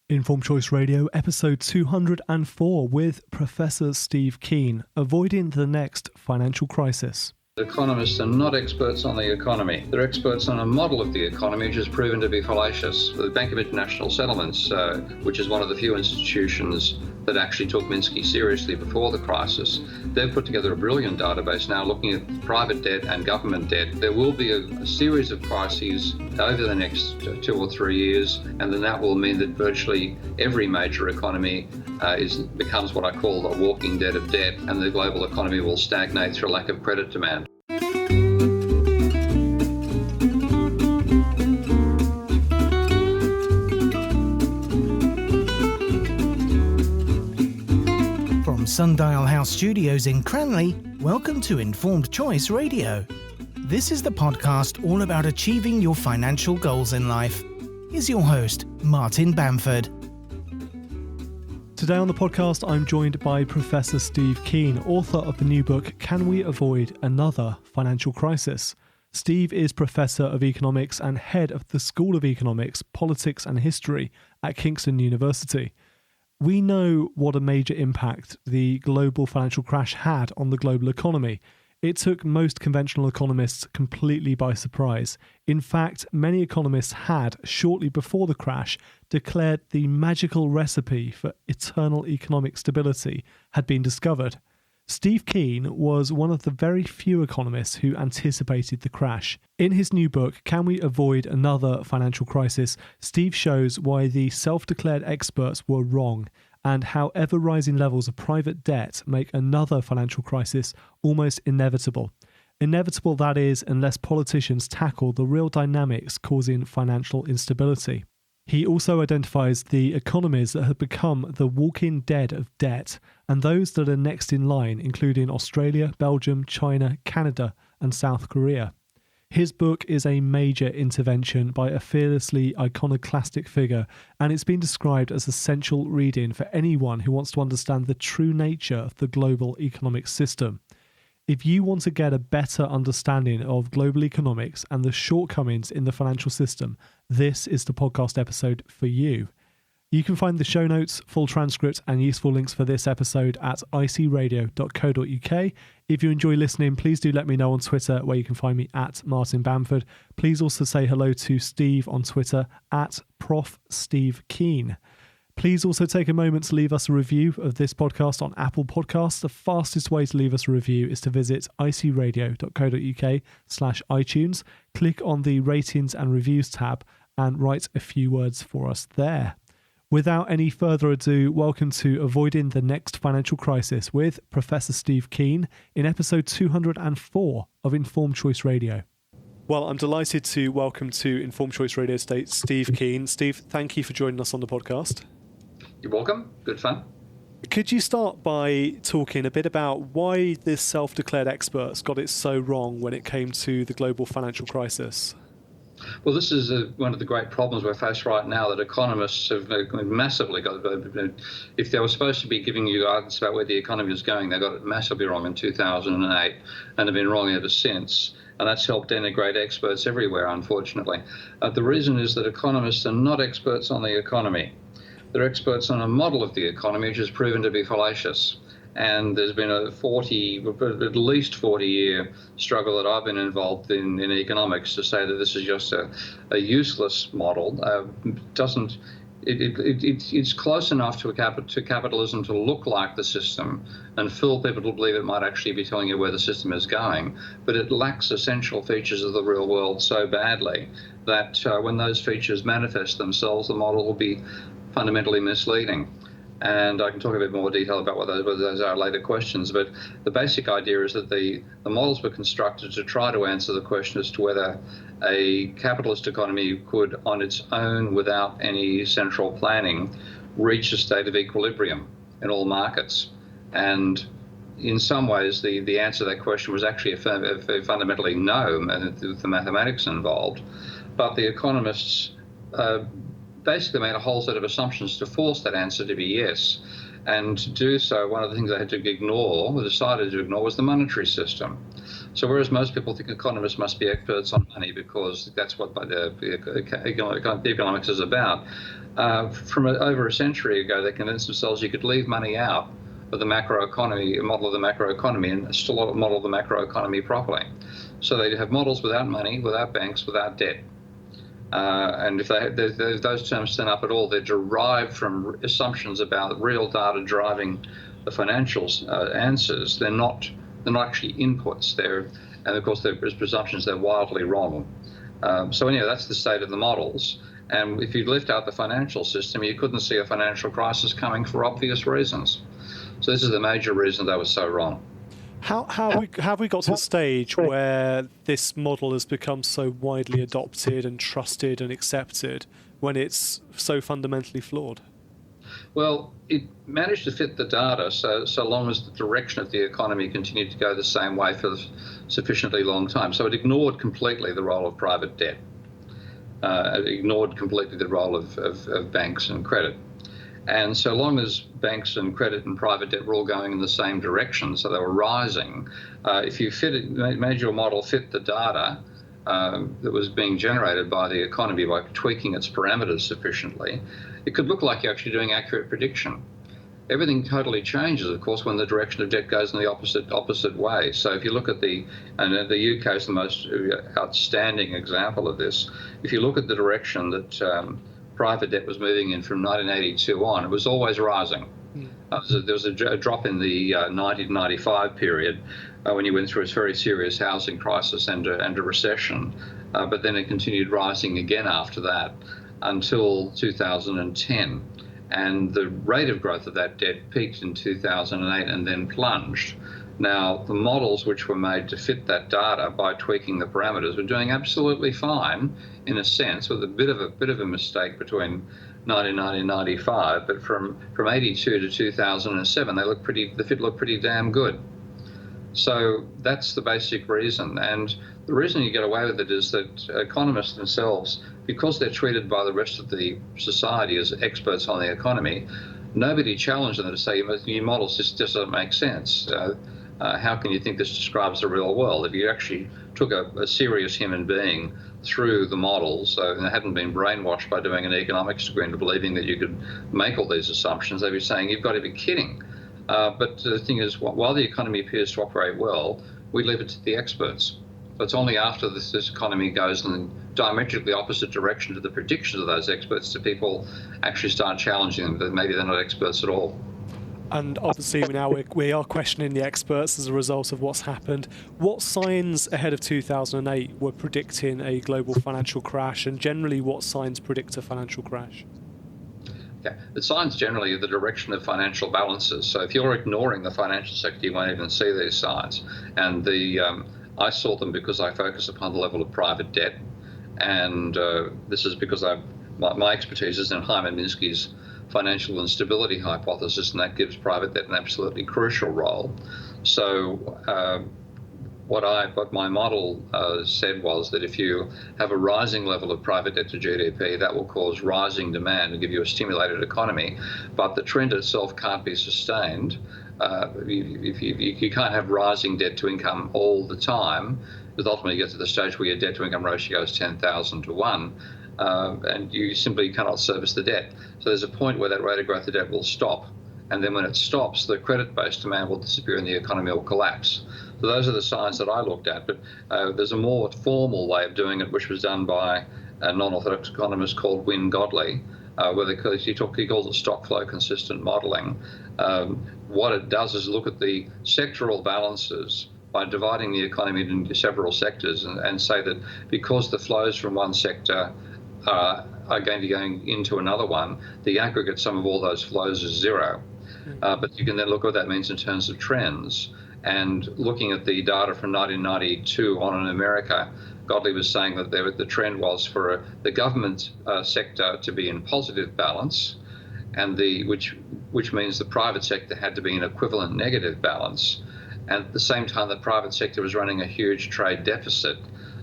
Informed Choice Radio, episode 204 with Professor Steve Keen, avoiding the next financial crisis. Economists are not experts on the economy. They're experts on a model of the economy which has proven to be fallacious. The Bank of International Settlements, which is one of the few institutions that actually took Minsky seriously before the crisis, they've put together a brilliant database now looking at private debt and government debt. There will be a series of crises over the next 2 or 3 years, and then that will mean that virtually every major economy becomes what I call a walking debt of debt, and the global economy will stagnate through a lack of credit demand. Sundial House Studios in Cranley, welcome to Informed Choice Radio. This is the podcast all about achieving your financial goals in life. Here's your host, Martin Bamford. Today on the podcast, I'm joined by Professor Steve Keen, author of the new book, Can We Avoid Another Financial Crisis? Steve is Professor of Economics and Head of the School of Economics, Politics and History at Kingston University. We know what a major impact the global financial crash had on the global economy. It took most conventional economists completely by surprise. In fact, many economists had, shortly before the crash, declared the magical recipe for eternal economic stability had been discovered. Steve Keen was one of the very few economists who anticipated the crash. In his new book, Can We Avoid Another Financial Crisis?, Steve shows why the self-declared experts were wrong and how ever-rising levels of private debt make another financial crisis almost inevitable. Inevitable, that is, unless politicians tackle the real dynamics causing financial instability. He also identifies the economies that have become the walking dead of debt and those that are next in line, including Australia, Belgium, China, Canada, and South Korea. His book is a major intervention by a fearlessly iconoclastic figure, and it's been described as essential reading for anyone who wants to understand the true nature of the global economic system. If you want to get a better understanding of global economics and the shortcomings in the financial system, this is the podcast episode for you. You can find the show notes, full transcript, and useful links for this episode at icradio.co.uk. If you enjoy listening, please do let me know on Twitter, where you can find me at Martin Bamford. Please also say hello to Steve on Twitter at Prof. Steve Keen. Please also take a moment to leave us a review of this podcast on Apple Podcasts. The fastest way to leave us a review is to visit icradio.co.uk/iTunes, click on the ratings and reviews tab, and write a few words for us there. Without any further ado, welcome to Avoiding the Next Financial Crisis with Professor Steve Keen in episode 204 of Informed Choice Radio. Well, I'm delighted to welcome to Informed Choice Radio State Steve Keen. Steve, thank you for joining us on the podcast. You're welcome. Good fun. Could you start by talking a bit about why the self-declared experts got it so wrong when it came to the global financial crisis? Well, this is one of the great problems we're faced right now, that economists have massively got it. If they were supposed to be giving you guidance about where the economy was going, they got it massively wrong in 2008 and have been wrong ever since. And that's helped denigrate experts everywhere, unfortunately. The reason is that economists are not experts on the economy. They're experts on a model of the economy which has proven to be fallacious. And there's been at least 40-year struggle that I've been involved in economics to say that this is just a useless model. It's close enough to capitalism to look like the system and fool people to believe it might actually be telling you where the system is going, but it lacks essential features of the real world so badly that when those features manifest themselves, the model will be fundamentally misleading. And I can talk a bit more detail about what those are later questions, but the basic idea is that the models were constructed to try to answer the question as to whether a capitalist economy could, on its own, without any central planning, reach a state of equilibrium in all markets. And in some ways, the answer to that question was actually a fundamentally no, with the mathematics involved. But the economists basically made a whole set of assumptions to force that answer to be yes. And to do so, one of the things they had to ignore, or decided to ignore, was the monetary system. So whereas most people think economists must be experts on money because that's what the economics is about, from over a century ago, they convinced themselves you could leave money out of the macroeconomy, model of the macroeconomy, and still model the macroeconomy properly. So they have models without money, without banks, without debt. And if those terms turn up at all, they're derived from assumptions about real data driving the financial answers. They're not actually inputs. And of course, there's presumptions they're wildly wrong. So anyway, that's the state of the models. And if you left out the financial system, you couldn't see a financial crisis coming for obvious reasons. So this is the major reason they were so wrong. How have we got to the stage where this model has become so widely adopted and trusted and accepted when it's so fundamentally flawed? Well, it managed to fit the data so long as the direction of the economy continued to go the same way for a sufficiently long time. So it ignored completely the role of private debt. It ignored completely the role of banks and credit. And so long as banks and credit and private debt were all going in the same direction, so they were rising, if you made your model fit the data that was being generated by the economy by tweaking its parameters sufficiently, it could look like you're actually doing accurate prediction. Everything totally changes, of course, when the direction of debt goes in the opposite way. So if you look at the UK is the most outstanding example of this. If you look at the direction that private debt was moving in from 1982 on, it was always rising. There was a drop in the 1995 period when you went through a very serious housing crisis and a recession, but then it continued rising again after that until 2010. And the rate of growth of that debt peaked in 2008 and then plunged. Now, the models which were made to fit that data by tweaking the parameters were doing absolutely fine, in a sense, with a bit of a mistake between 1990 and 95. But from 82 to 2007, the fit looked pretty damn good. So that's the basic reason. And the reason you get away with it is that economists themselves, because they're treated by the rest of the society as experts on the economy, nobody challenged them to say your model just doesn't make sense. How can you think this describes the real world? If you actually took a serious human being through the models and hadn't been brainwashed by doing an economics degree into believing that you could make all these assumptions, they'd be saying, you've got to be kidding. But the thing is, while the economy appears to operate well, we leave it to the experts. So it's only after this economy goes in the diametrically opposite direction to the predictions of those experts do people actually start challenging them, that maybe they're not experts at all. And obviously now we are questioning the experts as a result of what's happened. What signs ahead of 2008 were predicting a global financial crash, and generally what signs predict a financial crash? Okay. The signs generally are the direction of financial balances. So if you're ignoring the financial sector, you won't even see these signs. And I saw them because I focus upon the level of private debt. And this is because my expertise is in Hyman Minsky's financial instability hypothesis, and that gives private debt an absolutely crucial role. So what my model said was that if you have a rising level of private debt to GDP, that will cause rising demand and give you a stimulated economy, but the trend itself can't be sustained. You can't have rising debt to income all the time, because ultimately you get to the stage where your debt to income ratio is 10,000 to 1. And you simply cannot service the debt. So there's a point where that rate of growth of debt will stop. And then when it stops, the credit-based demand will disappear and the economy will collapse. So those are the signs that I looked at. But there's a more formal way of doing it, which was done by a non-orthodox economist called Wynne Godley, where he calls it stock flow consistent modelling. What it does is look at the sectoral balances by dividing the economy into several sectors and say that because the flows from one sector are going to go into another one, the aggregate sum of all those flows is zero. But you can then look at what that means in terms of trends. And looking at the data from 1992 on in America, Godley was saying that the trend was for the government sector to be in positive balance, and which means the private sector had to be in equivalent negative balance. And at the same time, the private sector was running a huge trade deficit.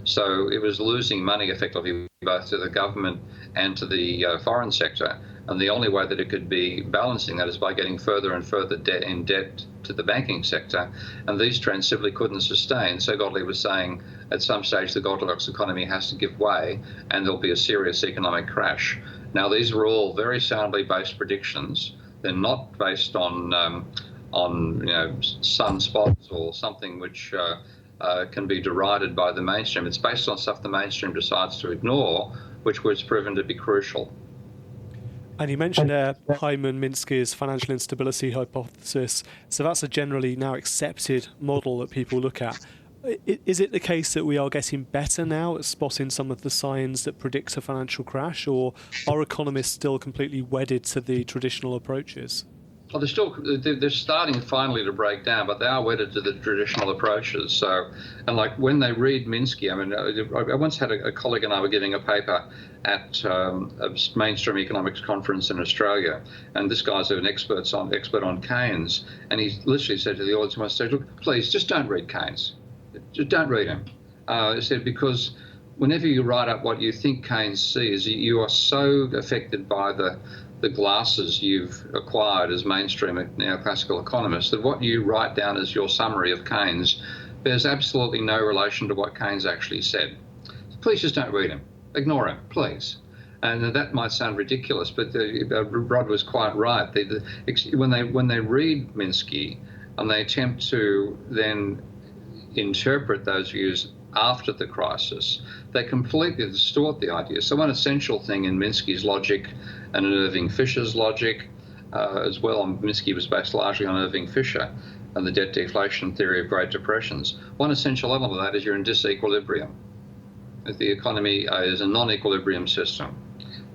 So it was losing money effectively both to the government and to the foreign sector. And the only way that it could be balancing that is by getting further and further debt to the banking sector, and these trends simply couldn't sustain. So Godley was saying at some stage the Goldilocks economy has to give way and there'll be a serious economic crash. Now, these are all very soundly based predictions. They're not based on sunspots or something which can be derided by the mainstream. It's based on stuff the mainstream decides to ignore, which was proven to be crucial. And you mentioned Hyman Minsky's financial instability hypothesis. So that's a generally now accepted model that people look at. Is it the case that we are getting better now at spotting some of the signs that predict a financial crash, or are economists still completely wedded to the traditional approaches? Well, they're starting finally to break down, but they are wedded to the traditional approaches. So, and like when they read Minsky, I mean, I once had a colleague and I were giving a paper at a mainstream economics conference in Australia, and this guy's an expert on Keynes, and he literally said to the audience, "I said, look, please just don't read Keynes, just don't read him." He said, because whenever you write up what you think Keynes sees, you are so affected by the glasses you've acquired as mainstream neoclassical economists that what you write down as your summary of Keynes bears absolutely no relation to what Keynes actually said. So please just don't read him. Ignore him, please. And that might sound ridiculous, but Rod was quite right. When they read Minsky and they attempt to then interpret those views after the crisis, they completely distort the idea. So one essential thing in Minsky's logic and in Irving Fisher's logic as well, Minsky was based largely on Irving Fisher and the debt deflation theory of Great Depressions. One essential element of that is you're in disequilibrium. The economy is a non-equilibrium system.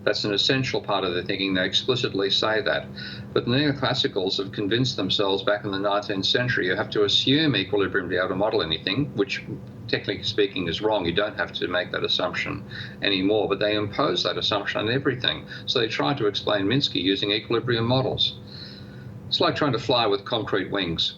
That's an essential part of their thinking. They explicitly say that. But the neoclassicals have convinced themselves back in the 19th century you have to assume equilibrium to be able to model anything, which technically speaking is wrong. You don't have to make that assumption anymore, but they impose that assumption on everything. So they try to explain Minsky using equilibrium models. It's like trying to fly with concrete wings.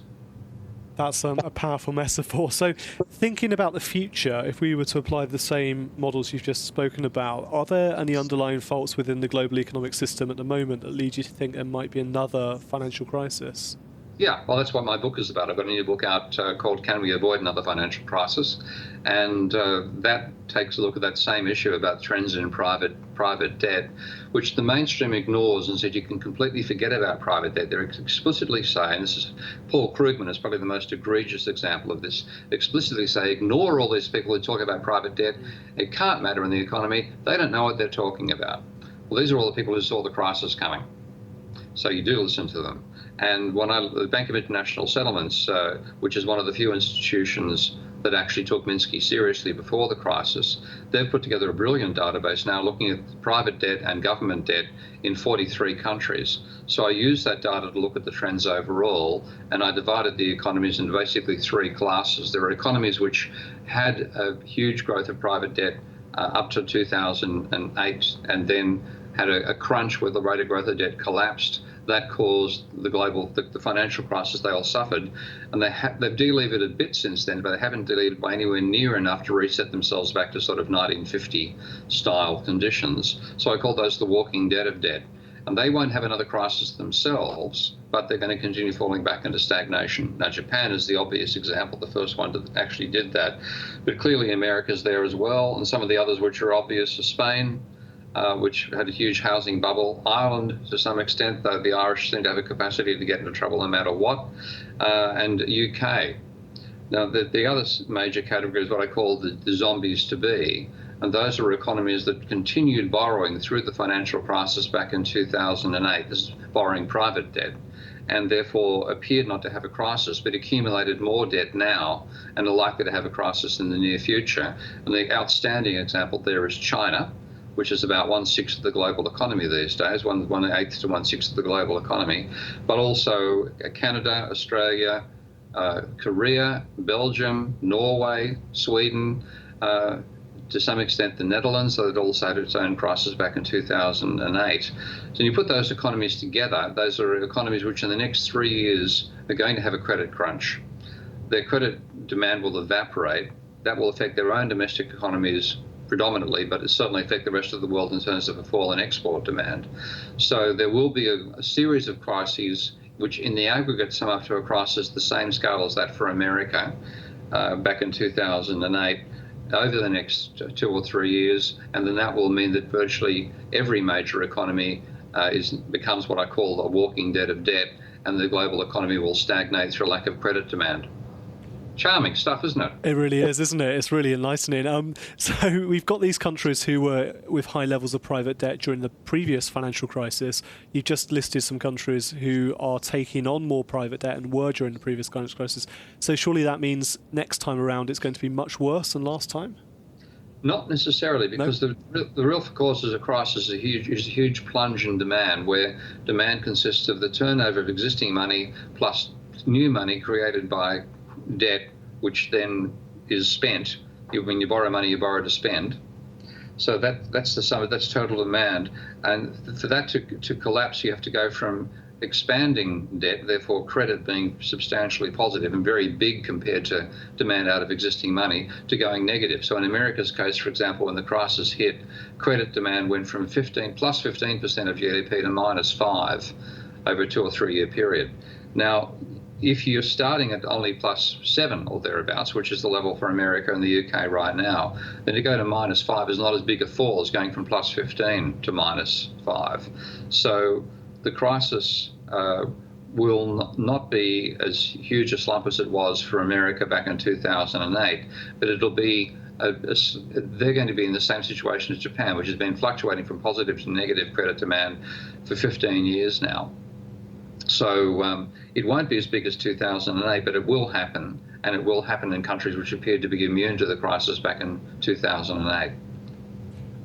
That's a powerful metaphor. So thinking about the future, if we were to apply the same models you've just spoken about, are there any underlying faults within the global economic system at the moment that lead you to think there might be another financial crisis? Yeah, well, that's what my book is about. I've got a new book out called Can We Avoid Another Financial Crisis? And that takes a look at that same issue about trends in private debt, which the mainstream ignores and said you can completely forget about private debt. They're explicitly saying, this is Paul Krugman is probably the most egregious example of this, explicitly say, ignore all these people who talk about private debt. It can't matter in the economy. They don't know what they're talking about. Well, these are all the people who saw the crisis coming. So you do listen to them. And the Bank of International Settlements, which is one of the few institutions that actually took Minsky seriously before the crisis, they've put together a brilliant database now looking at private debt and government debt in 43 countries. So I used that data to look at the trends overall, and I divided the economies into basically three classes. There are economies which had a huge growth of private debt up to 2008, and then had a crunch where the rate of growth of debt collapsed. That caused the financial crisis they all suffered, and they've delevered a bit since then, but they haven't delevered by anywhere near enough to reset themselves back to sort of 1950 style conditions. So I call those the walking dead of debt. And they won't have another crisis themselves, but they're going to continue falling back into stagnation. Now, Japan is the obvious example, the first one that actually did that. But clearly America's there as well, and some of the others which are obvious are Spain, which had a huge housing bubble. Ireland, to some extent, though the Irish seem to have a capacity to get into trouble no matter what, and UK. Now, the other major category is what I call the zombies to be, and those are economies that continued borrowing through the financial crisis back in 2008. This is borrowing private debt, and therefore appeared not to have a crisis, but accumulated more debt now and are likely to have a crisis in the near future. And the outstanding example there is China, which is about 1/6 of the global economy these days, 1/8 to 1/6 of the global economy, but also Canada, Australia, Korea, Belgium, Norway, Sweden, to some extent the Netherlands, so it also had its own crisis back in 2008. So when you put those economies together, those are economies which in the next 3 years are going to have a credit crunch. Their credit demand will evaporate. That will affect their own domestic economies predominantly, but it certainly affect the rest of the world in terms of a fall in export demand. So there will be a series of crises which in the aggregate sum up to a crisis the same scale as that for America back in 2008, over the next 2 or 3 years, and then that will mean that virtually every major economy becomes what I call a walking dead of debt, and the global economy will stagnate through lack of credit demand. Charming stuff, isn't it? It really is, isn't it? It's really enlightening. So we've got these countries who were with high levels of private debt during the previous financial crisis. You've just listed some countries who are taking on more private debt and were during the previous financial crisis. So surely that means next time around it's going to be much worse than last time? Not necessarily, because the real cause of a crisis is a huge plunge in demand, where demand consists of the turnover of existing money plus new money created by debt, which then is spent. When you borrow money, you borrow to spend. So that's the sum. That's total demand, and for that to collapse, you have to go from expanding debt, therefore credit being substantially positive and very big compared to demand out of existing money, to going negative. So in America's case, for example, when the crisis hit, credit demand went from plus 15% of GDP to -5 over a 2 or 3 year period. Now, if you're starting at only +7 or thereabouts, which is the level for America and the UK right now, then to go to -5 is not as big a fall as going from +15 to -5. So the crisis will not be as huge a slump as it was for America back in 2008, but it'll be they're going to be in the same situation as Japan, which has been fluctuating from positive to negative credit demand for 15 years now. So it won't be as big as 2008, but it will happen, and it will happen in countries which appeared to be immune to the crisis back in 2008.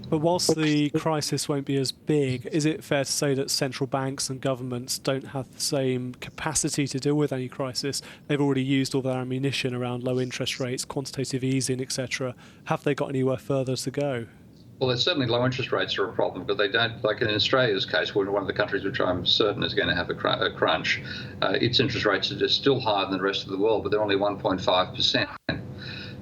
But whilst the crisis won't be as big, is it fair to say that central banks and governments don't have the same capacity to deal with any crisis? They've already used all their ammunition around low interest rates, quantitative easing, etc. Have they got anywhere further to go? Well, there's certainly low interest rates are a problem, but they don't, like in Australia's case, one of the countries which I'm certain is going to have a crunch, its interest rates are just still higher than the rest of the world, but they're only 1.5%.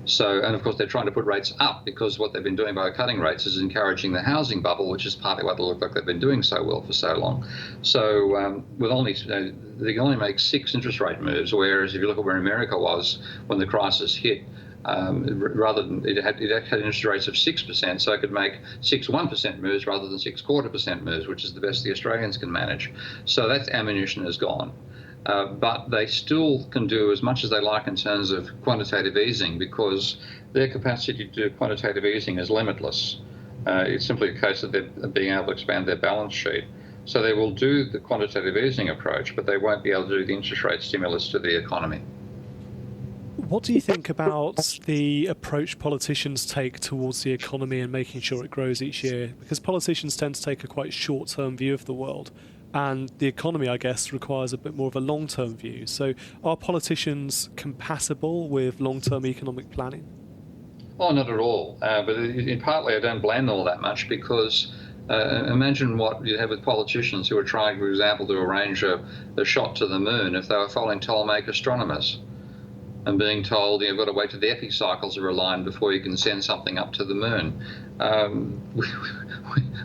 So, and of course, they're trying to put rates up because what they've been doing by cutting rates is encouraging the housing bubble, which is partly why they look like they've been doing so well for so long. So, they can only make 6 interest rate moves, whereas if you look at where America was when the crisis hit, rather than it had interest rates of 6%, so it could make 6 1% moves rather than 6 1/4% moves, which is the best the Australians can manage. So that ammunition is gone. But they still can do as much as they like in terms of quantitative easing, because their capacity to do quantitative easing is limitless. It's simply a case of them being able to expand their balance sheet. So they will do the quantitative easing approach, but they won't be able to do the interest rate stimulus to the economy. What do you think about the approach politicians take towards the economy and making sure it grows each year? Because politicians tend to take a quite short-term view of the world. And the economy, I guess, requires a bit more of a long-term view. So are politicians compatible with long-term economic planning? Oh, not at all. But partly I don't blame them all that much, because imagine what you'd have with politicians who are trying, for example, to arrange a shot to the moon if they were following Ptolemaic astronomers and being told you've got to wait till the epicycles are aligned before you can send something up to the moon.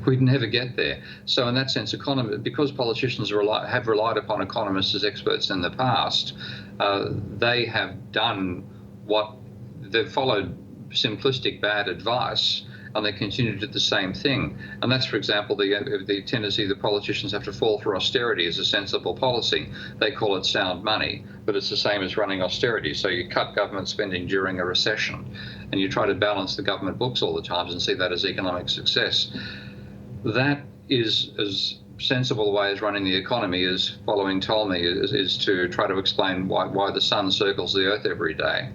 We'd never get there. So in that sense, because politicians have relied upon economists as experts in the past, they have done they've followed simplistic bad advice, and they continue to do the same thing. And that's, for example, the tendency that politicians have to fall for austerity as a sensible policy. They call it sound money, but it's the same as running austerity. So you cut government spending during a recession, and you try to balance the government books all the time and see that as economic success. That is as sensible a way as running the economy as following Ptolemy is to try to explain why the sun circles the earth every day.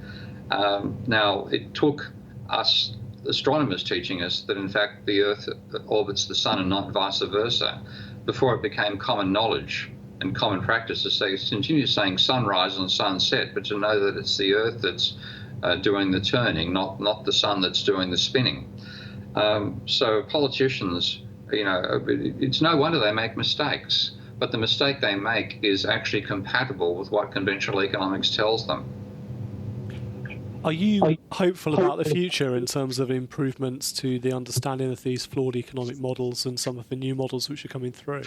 Now, it took us astronomers teaching us that, in fact, the Earth orbits the sun and not vice versa before it became common knowledge and common practice to continue saying sunrise and sunset, but to know that it's the Earth that's doing the turning, not the sun that's doing the spinning. So politicians, it's no wonder they make mistakes, but the mistake they make is actually compatible with what conventional economics tells them. Are you hopeful about the future in terms of improvements to the understanding of these flawed economic models and some of the new models which are coming through?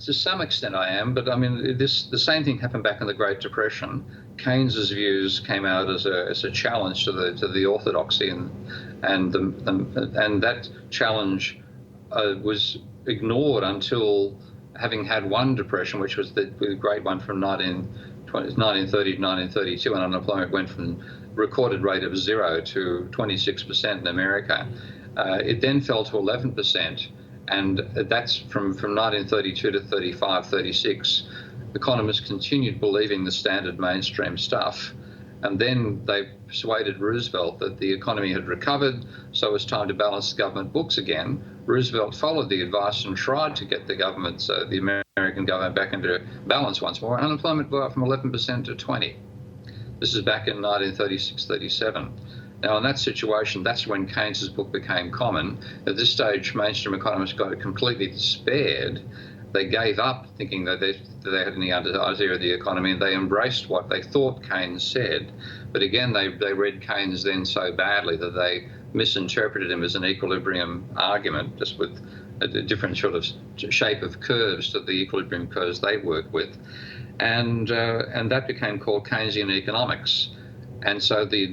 To some extent I am, but I mean, the same thing happened back in the Great Depression. Keynes's views came out as a challenge to the orthodoxy, and that challenge was ignored until, having had one depression, which was the great one from 1930 to 1932, and unemployment went from recorded rate of 0 to 26% in America. It then fell to 11%. And that's from 1932 to 35, 36. Economists continued believing the standard mainstream stuff. And then they persuaded Roosevelt that the economy had recovered, so it was time to balance the government books again. Roosevelt followed the advice and tried to get the American government back into balance once more. Unemployment went up from 11% to 20%. This is back in 1936, 37. Now, in that situation, that's when Keynes's book became common. At this stage, mainstream economists got completely despaired. They gave up thinking that they had any idea of the economy, and they embraced what they thought Keynes said. But again, they read Keynes then so badly that they misinterpreted him as an equilibrium argument, just with a different sort of shape of curves to the equilibrium curves they work with. And that became called Keynesian economics. And so the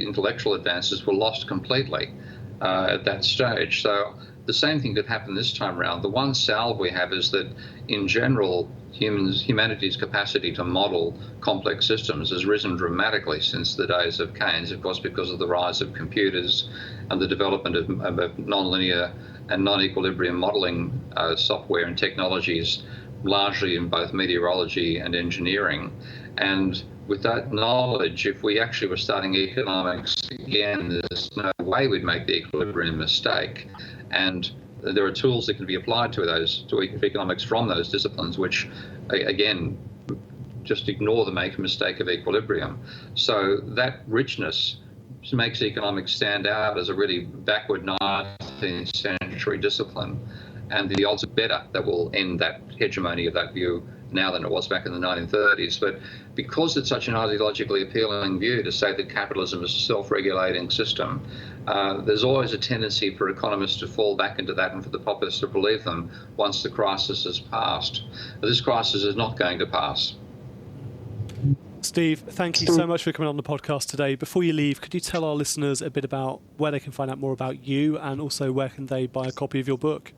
intellectual advances were lost completely at that stage. So the same thing could happen this time around. The one salve we have is that, in general, humanity's capacity to model complex systems has risen dramatically since the days of Keynes, of course, because of the rise of computers and the development of nonlinear and non-equilibrium modeling software and technologies, largely in both meteorology and engineering. And with that knowledge, if we actually were starting economics again, there's no way we'd make the equilibrium mistake. And there are tools that can be applied to economics from those disciplines, which, again, just ignore the mistake of equilibrium. So that richness makes economics stand out as a really backward 19th century discipline. And the odds are better that we'll end that hegemony of that view now than it was back in the 1930s. But because it's such an ideologically appealing view to say that capitalism is a self-regulating system, there's always a tendency for economists to fall back into that and for the populace to believe them once the crisis has passed. But this crisis is not going to pass. Steve, thank you so much for coming on the podcast today. Before you leave, could you tell our listeners a bit about where they can find out more about you, and also where can they buy a copy of your book?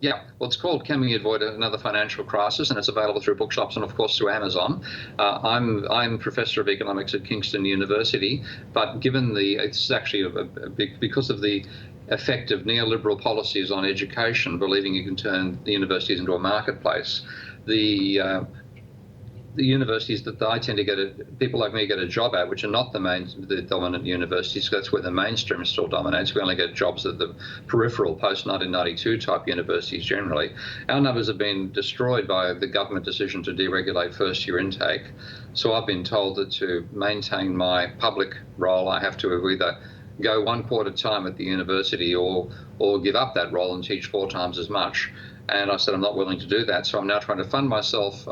Yeah, well, it's called Can We Avoid Another Financial Crisis, and it's available through bookshops and, of course, through Amazon. I'm Professor of Economics at Kingston University, but it's actually because of the effect of neoliberal policies on education, believing you can turn the universities into a marketplace, the universities that I tend to people like me get a job at, which are not the dominant universities, that's where the mainstream still dominates. We only get jobs at the peripheral post-1992 type universities generally. Our numbers have been destroyed by the government decision to deregulate first-year intake. So I've been told that to maintain my public role, I have to either go 1/4 time at the university or give up that role and teach 4 times as much. And I said I'm not willing to do that, so I'm now trying to fund myself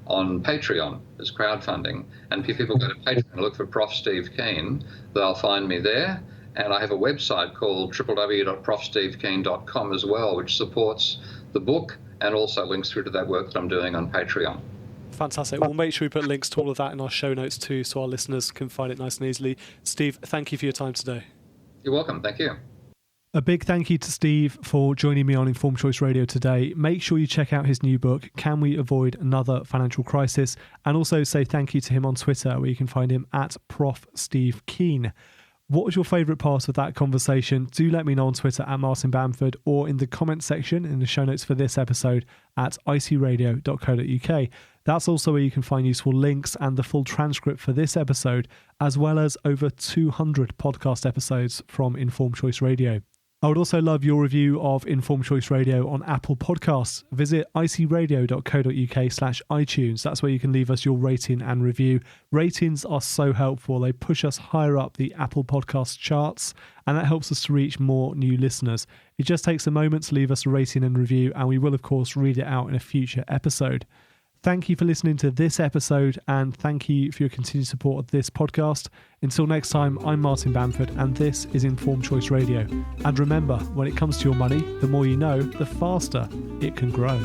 on Patreon as crowdfunding. And if people go to Patreon and look for Prof. Steve Keen, they'll find me there. And I have a website called www.profstevekeen.com as well, which supports the book and also links through to that work that I'm doing on Patreon. Fantastic. We'll make sure we put links to all of that in our show notes too, so our listeners can find it nice and easily. Steve, thank you for your time today. You're welcome. Thank you. A big thank you to Steve for joining me on Informed Choice Radio today. Make sure you check out his new book, Can We Avoid Another Financial Crisis? And also say thank you to him on Twitter, where you can find him at Prof. Steve Keen. What was your favourite part of that conversation? Do let me know on Twitter at Martin Bamford, or in the comments section in the show notes for this episode at icradio.co.uk. That's also where you can find useful links and the full transcript for this episode, as well as over 200 podcast episodes from Informed Choice Radio. I would also love your review of Informed Choice Radio on Apple Podcasts. Visit icradio.co.uk/iTunes. That's where you can leave us your rating and review. Ratings are so helpful. They push us higher up the Apple Podcast charts, and that helps us to reach more new listeners. It just takes a moment to leave us a rating and review, and we will, of course, read it out in a future episode. Thank you for listening to this episode, and thank you for your continued support of this podcast. Until next time, I'm Martin Bamford, and this is Informed Choice Radio. And remember, when it comes to your money, the more you know, the faster it can grow.